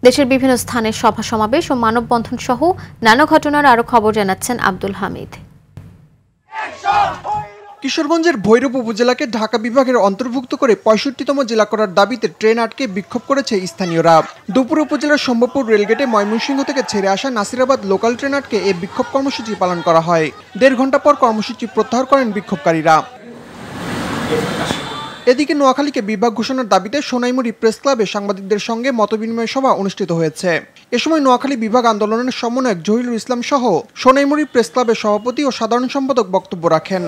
দেশের বিভিন্ন স্থানে সভা সমাবেশ ও মানববন্ধন সহ নানা ঘটনার আরো খবর জানাচ্ছেন আব্দুল হামিদ। কিশোরগঞ্জের ভৈরব উপজেলাকে ঢাকা বিভাগের অন্তর্ভুক্ত করে ৬৫তম জেলা করার দাবিতে ট্রেন আটকে বিক্ষোভ করেছে স্থানীয়রা। দুপুর উপজেলার সম্ভবপুর রেলগেটে ময়মনসিংহ থেকে ছেড়ে আসা নাসিরাবাদ লোকাল ট্রেন আটকে এই বিক্ষোভ কর্মসূচি পালন করা হয়। ১.৫ ঘণ্টা পর কর্মসূচি প্রত্যাহার করেন বিক্ষোভকারীরা। এদিকে নোয়াখালীকে বিভাগ ঘোষণার দাবিতে সোনাইমুড়ি প্রেস ক্লাবে সাংবাদিকদের সঙ্গে মতবিনিময় সভা অনুষ্ঠিত হয়েছে। এ সময় নোয়াখালী বিভাগ আন্দোলনের সমন্বয়ক জহিরুল ইসলাম সহ সোনাইমুড়ি প্রেস ক্লাবের সভাপতি ও সাধারণ সম্পাদক বক্তব্য রাখেন।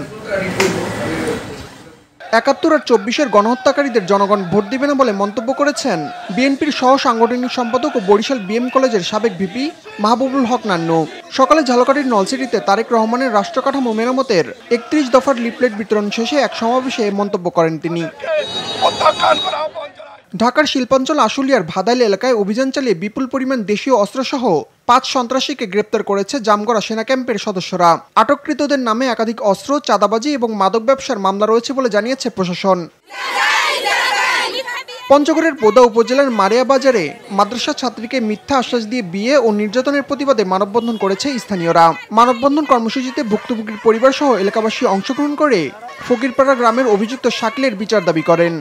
৭১ আর ২৪-এর গণহত্যাকারীদের জনগণ ভোট দিবে না বলে মন্তব্য করেছেন বিএনপির সহ সাংগঠনিক সম্পাদক ও বরিশাল বিএম কলেজের সাবেক ভিপি মাহবুবুল হক নান্নু। সকালে ঝালকাঠির নলছিটিতে তারেক রহমানের রাষ্ট্রকাঠামো মেরামতের ৩১ দফার লিফলেট বিতরণ শেষে এক সমাবেশে মন্তব্য করেন তিনি। ঢাকার শিল্পাঞ্চল আশুলিয়ার ভাদাইল এলাকায় অভিযান চালিয়ে বিপুল পরিমাণ দেশীয় অস্ত্রসহ ৫ সন্ত্রাসীকে গ্রেপ্তার করেছে জামগড়া সেনা ক্যাম্পের সদস্যরা। আটককৃতদের নামে একাধিক অস্ত্র, চাঁদাবাজি এবং মাদক ব্যবসার মামলা রয়েছে বলে জানিয়েছে প্রশাসন। পঞ্চগড়ের পোদা উপজেলার মারিয়া বাজারে মাদ্রাসা ছাত্রীকে মিথ্যা আশ্বাস দিয়ে বিয়ে ও নির্যাতনের প্রতিবাদে মানববন্ধন করেছে স্থানীয়রা। মানববন্ধন কর্মসূচিতে ভুক্তভোগীর পরিবার সহ এলাকাবাসী অংশগ্রহণ করে ফকিরপাড়া গ্রামের অভিযুক্ত শাকিলের বিচার দাবি করেন।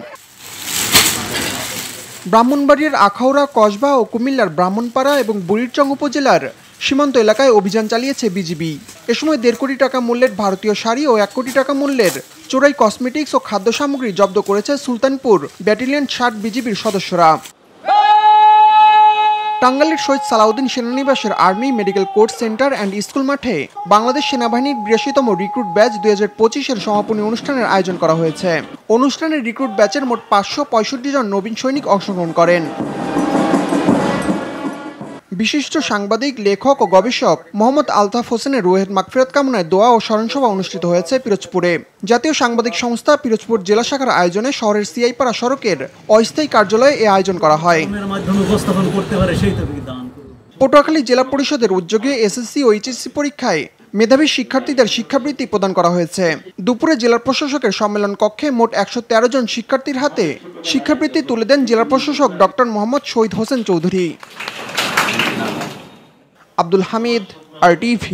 ব্রাহ্মণবাড়িয়ার আখাউড়া, কসবা ও কুমিল্লার ব্রাহ্মণপাড়া এবং বুড়িরচং উপজেলার সীমান্ত এলাকায় অভিযান চালিয়েছে বিজিবি। এ সময় ১.৫ কোটি টাকা মূল্যের ভারতীয় শাড়ি ও ১ কোটি টাকা মূল্যের চোরাই কসমেটিক্স ও খাদ্য সামগ্রী জব্দ করেছে সুলতানপুর ব্যাটালিয়ন ৬০ বিজিবির সদস্যরা। টাঙ্গাইলের শহীদ সালাউদ্দিন সেনানিবাসের army medical corps centre and school মাঠে বাংলাদেশ সেনাবাহিনীর ৮২তম রিক্রুট ব্যাচ ২০২৫-এর সমাপনী অনুষ্ঠানের আয়োজন করা হয়েছে। অনুষ্ঠানে রিক্রুট ব্যাচের মোট ৫৬৫ জন নবীন সৈনিক অংশগ্রহণ করেন। বিশিষ্ট সাংবাদিক, লেখক ও গবেষক মোহাম্মদ আলতাফ হোসেনের রুহের মাগফিরাত কামনায় দোয়া ও স্মরণসভা অনুষ্ঠিত হয়েছে পিরোজপুরে। জাতীয় সাংবাদিক সংস্থা পিরোজপুর জেলা শাখার আয়োজনে শহরের সিআইপাড়া সড়কের অস্থায়ী কার্যালয়ে এ আয়োজন করা হয়। পটুয়াখালী জেলা পরিষদের উদ্যোগে এসএসসি ও এইচএসসি পরীক্ষায় মেধাবী শিক্ষার্থীদের শিক্ষাবৃত্তি প্রদান করা হয়েছে। দুপুরে জেলা প্রশাসকের সম্মেলন কক্ষে মোট ১১৩ জন শিক্ষার্থীর হাতে শিক্ষাবৃত্তি তুলে দেন জেলা প্রশাসক ডক্টর মোহাম্মদ শহীদ হোসেন চৌধুরী। আব্দুল হামিদ, RTV।